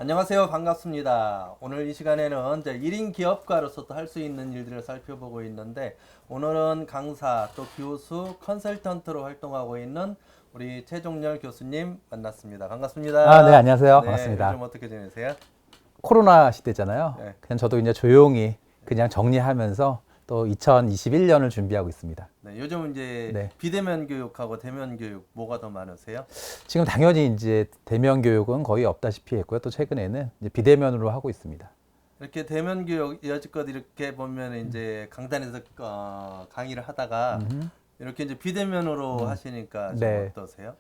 안녕하세요. 반갑습니다. 오늘 이 시간에는 이제 1인 기업가로서 또 할 수 있는 일들을 살펴보고 있는데 오늘은 강사 또 교수 컨설턴트로 활동하고 있는 우리 최종렬 교수님 만났습니다. 반갑습니다. 네, 안녕하세요. 네, 반갑습니다. 요즘 어떻게 지내세요? 코로나 시대잖아요. 네. 그냥 저도 이제 조용히 그냥 정리하면서 또 2021년을 준비하고 있습니다. 네, 요즘 이제 네. 비대면 교육하고 대면 교육 뭐가 더 많으세요? 지금 당연히 이제 대면 교육은 거의 없다시피 했고요. 또 최근에는 이제 비대면으로 하고 있습니다. 이렇게 대면 교육 여지껏 이렇게 보면 이제 강단에서 강의를 하다가 이렇게 이제 비대면으로 하시니까 좀 네. 어떠세요?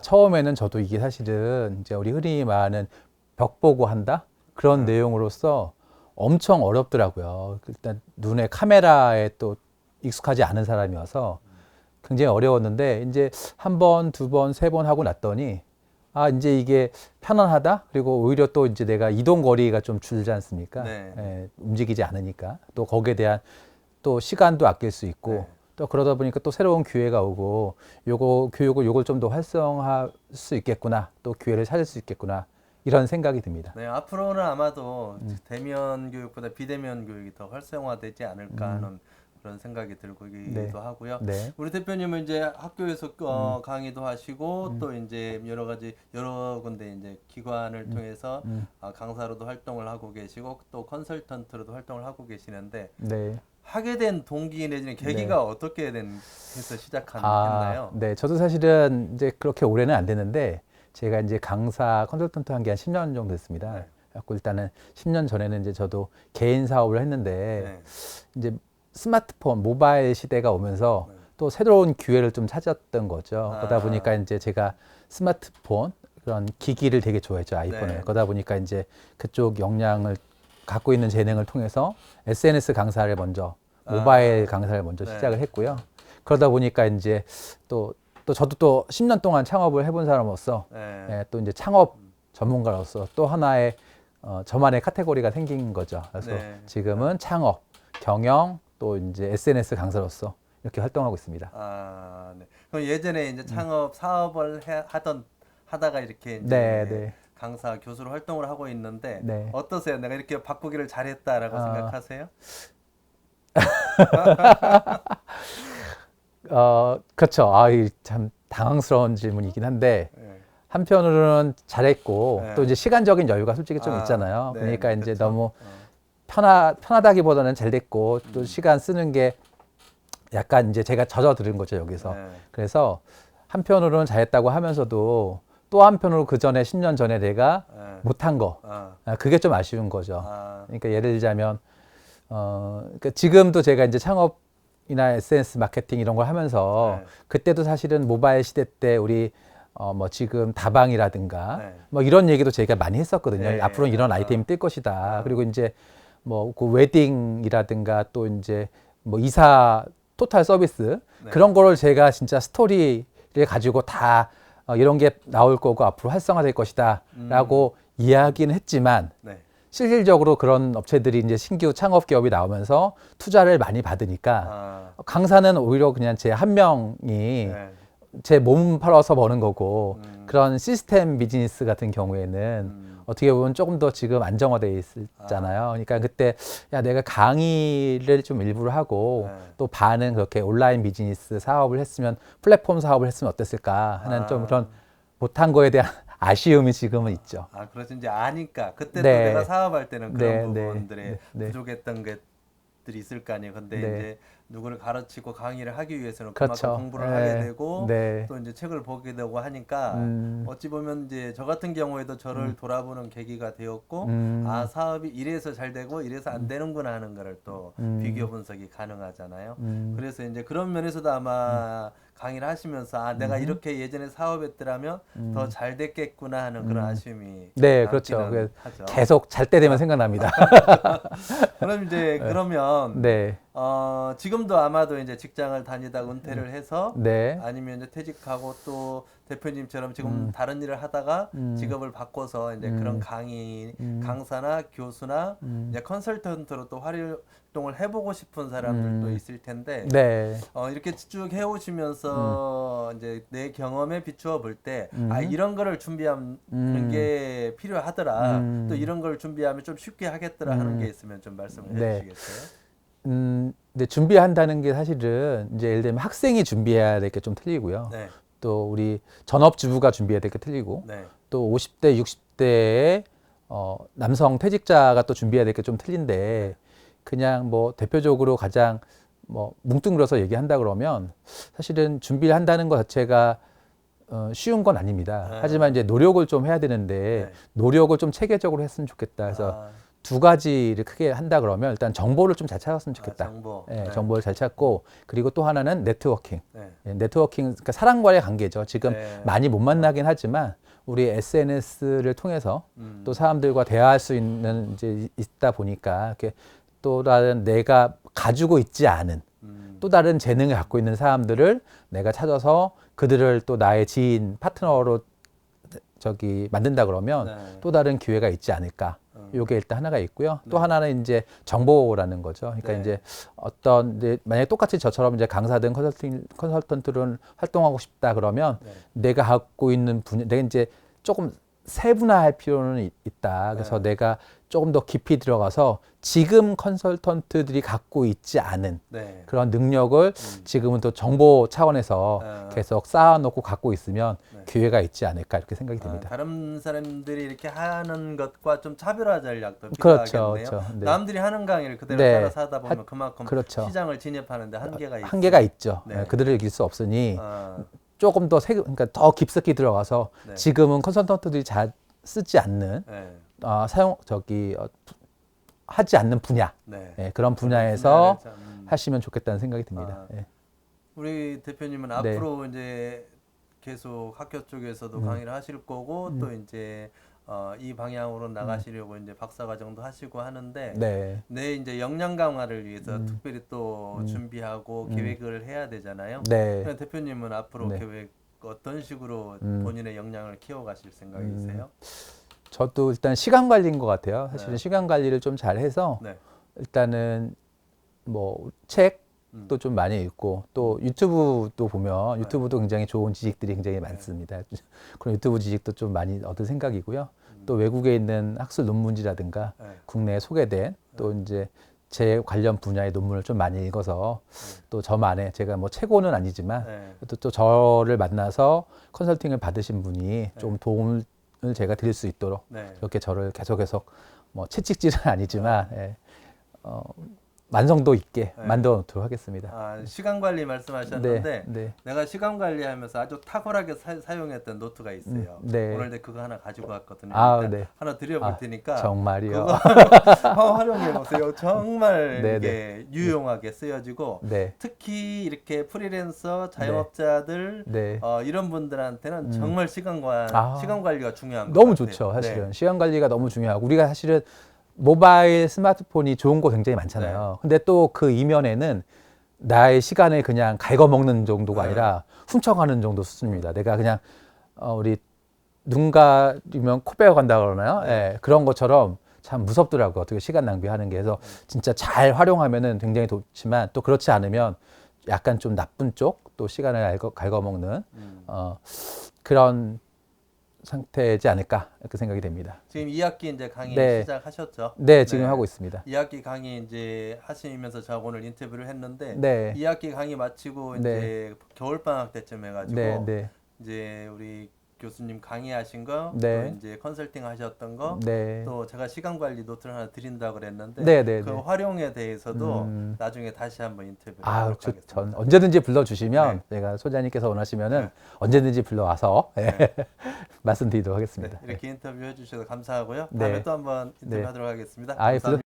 처음에는 저도 이게 사실은 이제 우리 흔히 말하는 벽 보고 한다? 그런 내용으로서 엄청 어렵더라고요. 일단 눈에 카메라에 또 익숙하지 않은 사람이어서 굉장히 어려웠는데 이제 한 번, 두 번, 세 번 하고 났더니 이제 이게 편안하다. 그리고 오히려 또 이제 내가 이동 거리가 좀 줄지 않습니까? 네. 움직이지 않으니까 또 거기에 대한 또 시간도 아낄 수 있고 네. 또 그러다 보니까 또 새로운 기회가 오고 요거 교육을 요걸 좀 더 활성화할 수 있겠구나. 또 기회를 찾을 수 있겠구나. 이런 생각이 듭니다. 네, 앞으로는 아마도 대면 교육보다 비대면 교육이 더 활성화되지 않을까 하는 그런 생각이 들기도 네. 하고요. 네. 우리 대표님은 이제 학교에서 강의도 하시고 또 이제 여러 군데 이제 기관을 통해서 강사로도 활동을 하고 계시고 또 컨설턴트로도 활동을 하고 계시는데 네. 하게 된 동기 내지는 계기가 어떻게 해서 했나요? 네. 저도 사실은 이제 그렇게 오래는 안 됐는데 제가 이제 강사 컨설턴트 한 게 한 10년 정도 됐습니다. 네. 그래서 일단은 10년 전에는 이제 저도 개인 사업을 했는데 네. 이제 스마트폰, 모바일 시대가 오면서 또 새로운 기회를 좀 찾았던 거죠. 그러다 보니까 이제 제가 스마트폰 그런 기기를 되게 좋아했죠, 아이폰을. 네. 그러다 보니까 이제 그쪽 역량을 갖고 있는 재능을 통해서 SNS 강사를 먼저, 모바일 강사를 먼저 네. 시작을 했고요. 그러다 보니까 이제 또 저도 또 10년 동안 창업을 해본 사람으로서 네. 또 이제 창업 전문가로서 또 하나의 저만의 카테고리가 생긴 거죠. 그래서 네. 지금은 창업, 경영, 또 이제 SNS 강사로서 이렇게 활동하고 있습니다. 네. 그럼 예전에 이제 창업 사업을 하다가 이렇게 이제 네. 강사 교수로 활동을 하고 있는데 네. 어떠세요? 내가 이렇게 바꾸기를 잘했다라고 생각하세요? 그렇죠. 참 당황스러운 질문이긴 한데 네. 한편으로는 잘했고 네. 또 이제 시간적인 여유가 솔직히 좀 있잖아요. 네. 그러니까 이제 그쵸? 너무 편하다기보다는 잘 됐고 또 시간 쓰는 게 약간 이제 제가 젖어들은 거죠, 여기서. 네. 그래서 한편으로는 잘했다고 하면서도 또 한편으로 그 전에 10년 전에 내가 네. 못한 거. 아, 그게 좀 아쉬운 거죠. 아, 그러니까 예를 들자면 그러니까 지금도 제가 이제 창업이나 SNS 마케팅 이런 걸 하면서 네. 그때도 사실은 모바일 시대 때 우리 뭐 지금 다방이라든가 네. 뭐 이런 얘기도 저희가 많이 했었거든요. 네. 앞으로는 이런 아이템이 뜰 것이다. 그리고 이제 뭐 그 웨딩이라든가 또 이제 뭐 이사 토탈 서비스 네. 그런 거를 제가 진짜 스토리를 가지고 다 이런 게 나올 거고 앞으로 활성화될 것이다라고 이야기는 했지만 네. 실질적으로 그런 업체들이 이제 신규 창업 기업이 나오면서 투자를 많이 받으니까 강사는 오히려 그냥 제 한 명이 네. 제 몸 팔아서 버는 거고 그런 시스템 비즈니스 같은 경우에는 어떻게 보면 조금 더 지금 안정화되어 있잖아요. 그러니까 그때 내가 강의를 좀 일부러 하고 또 반은 그렇게 온라인 비즈니스 사업을 했으면 플랫폼 사업을 했으면 어땠을까 하는 좀 그런 못한 거에 대한 아쉬움이 지금은 있죠. 그렇지 이제 아니까 그때 또 네. 내가 사업할 때는 그런 네. 부분들에 네. 부족했던 것들이 있을 거 아니에요. 근데 네. 이제 누구를 가르치고 강의를 하기 위해서는 그렇죠. 그만큼 공부를 네. 하게 되고 네. 또 이제 책을 보게 되고 하니까 어찌 보면 이제 저 같은 경우에도 저를 돌아보는 계기가 되었고 사업이 이래서 잘 되고 이래서 안 되는구나 하는 거를 또 비교 분석이 가능하잖아요. 그래서 이제 그런 면에서도 아마 강의를 하시면서 내가 이렇게 예전에 사업했더라면 더 잘 됐겠구나 하는 그런 아쉬움이 네, 그렇죠. 남기는 하죠. 계속 잘 때 되면 생각납니다. 그럼 이제 그러면 네. 지금도 아마도 이제 직장을 다니다 은퇴를 해서 네. 아니면 이제 퇴직하고 또 대표님처럼 지금 다른 일을 하다가 직업을 바꿔서 이제 그런 강사나 교수나 이제 컨설턴트로 또 활동을 해보고 싶은 사람들도 있을 텐데 네. 이렇게 쭉 해오시면서 이제 내 경험에 비추어 볼 때 이런 거를 준비하는 게 필요하더라. 또 이런 걸 준비하면 좀 쉽게 하겠더라 하는 게 있으면 좀 말씀을 네. 해주시겠어요? 근데 준비한다는 게 사실은 이제 예를 들면 학생이 준비해야 될 게 좀 틀리고요. 네. 또 우리 전업주부가 준비해야 될 게 틀리고, 네. 또 50대, 60대의 남성 퇴직자가 또 준비해야 될 게 좀 틀린데, 그냥 뭐 대표적으로 가장 뭐 뭉뚱그려서 얘기한다 그러면 사실은 준비를 한다는 것 자체가 쉬운 건 아닙니다. 네. 하지만 이제 노력을 좀 해야 되는데 네. 노력을 좀 체계적으로 했으면 좋겠다. 그래서 두 가지를 크게 한다 그러면 일단 정보를 좀 잘 찾았으면 좋겠다. 정보. 예, 네. 정보를 잘 찾고, 그리고 또 하나는 네트워킹. 네. 예, 네트워킹, 그러니까 사람과의 관계죠. 지금 네. 많이 못 만나긴 하지만 우리 SNS를 통해서 또 사람들과 대화할 수 있는 이제 있다 보니까 이렇게 또 다른 내가 가지고 있지 않은 또 다른 재능을 갖고 있는 사람들을 내가 찾아서 그들을 또 나의 지인, 파트너로 만든다 그러면 네. 또 다른 기회가 있지 않을까. 요게 일단 하나가 있고요. 또 하나는 이제 정보라는 거죠. 그러니까 네. 이제 이제 만약에 똑같이 저처럼 이제 강사든 컨설턴트로 활동하고 싶다 그러면 네. 내가 갖고 있는 분야, 내가 이제 조금 세분화할 필요는 있다. 그래서 네. 내가 조금 더 깊이 들어가서 지금 컨설턴트들이 갖고 있지 않은 네. 그런 능력을 지금은 또 정보 차원에서 계속 쌓아놓고 갖고 있으면 네. 기회가 있지 않을까 이렇게 생각이 듭니다. 다른 사람들이 이렇게 하는 것과 좀 차별화 전략도 그렇죠, 필요하겠네요. 그렇죠. 네. 남들이 하는 강의를 그대로 네. 따라서 하다 보면 그만큼 그렇죠. 시장을 진입하는데 한계가 있어요. 한계가 있죠. 네. 그들을 이길 수 없으니 어, 조금 더 그러니까 더 깊숙이 들어가서 네. 지금은 컨설턴트들이 잘 쓰지 않는 네. 하지 않는 분야, 네. 예, 그런 분야에서 분야를 참, 하시면 좋겠다는 생각이 듭니다. 예. 우리 대표님은 네. 앞으로 이제 계속 학교 쪽에서도 강의를 하실 거고 또 이제 이 방향으로 나가시려고 이제 박사과정도 하시고 하는데 네, 내 이제 역량 강화를 위해서 특별히 또 준비하고 계획을 해야 되잖아요. 네. 그럼 대표님은 앞으로 네. 계획 어떤 식으로 본인의 역량을 키워가실 생각이세요? 저도 일단 시간 관리인 것 같아요. 사실은 네. 시간 관리를 좀 잘해서 네. 일단은 뭐 책도 좀 많이 읽고 또 유튜브도 보면 유튜브도 굉장히 좋은 지식들이 굉장히 많습니다. 그런 유튜브 지식도 좀 많이 얻을 생각이고요. 또 외국에 있는 학술 논문지라든가 네. 국내에 소개된 또 이제 제 관련 분야의 논문을 좀 많이 읽어서 또 저만의 제가 뭐 최고는 아니지만 네. 또 저를 만나서 컨설팅을 받으신 분이 좀 도움을 제가 드릴 수 있도록 네. 그렇게 저를 계속 뭐 채찍질은 아니지만 예, 완성도 있게 네. 만들어 놓도록 하겠습니다. 시간 관리 말씀하셨는데 네. 내가 시간 관리하면서 아주 탁월하게 사용했던 노트가 있어요. 네. 오늘 그거 하나 가지고 왔거든요. 아, 일단 네. 하나 드려볼 테니까 정말이요. 그거 활용해 보세요. 정말 네, 이게 유용하게 쓰여지고 네. 특히 이렇게 프리랜서 자영업자들 네. 이런 분들한테는 정말 시간 관리가 중요한 것 너무 같아요. 좋죠. 사실은 네. 시간 관리가 너무 중요하고 우리가 사실은 모바일 스마트폰이 좋은 거 굉장히 많잖아요. 근데 또 그 이면에는 나의 시간을 그냥 갉아먹는 정도가 네. 아니라 훔쳐가는 정도 수준입니다. 내가 그냥 우리 눈 가리면 코 빼어 간다 그러나요? 예, 그런 것처럼 참 무섭더라고요. 어떻게 시간 낭비하는 게. 그래서 진짜 잘 활용하면은 굉장히 좋지만 또 그렇지 않으면 약간 좀 나쁜 쪽 또 시간을 갉아먹는 그런 상태지 않을까 이렇게 생각이 됩니다. 지금 2학기 이제 강의 네. 시작하셨죠? 네, 지금 하고 있습니다. 2학기 강의 이제 하시면서 제가 오늘 인터뷰를 했는데 네. 2학기 강의 마치고 네. 이제 겨울 방학 때쯤 해가지고 네. 이제 우리 교수님 강의하신 거, 네. 또 이제 컨설팅 하셨던 거, 네. 또 제가 시간 관리 노트를 하나 드린다 그랬는데 네. 그 활용에 대해서도 나중에 다시 한번 인터뷰를 하도록 전 하겠습니다. 언제든지 불러주시면 네. 제가 소장님께서 원하시면은 언제든지 불러와서 말씀드리도록 하겠습니다. 네, 이렇게 인터뷰 해주셔서 감사하고요. 네. 다음에 또 한번 네. 인터뷰하도록 하겠습니다. 아이, 감사합니다.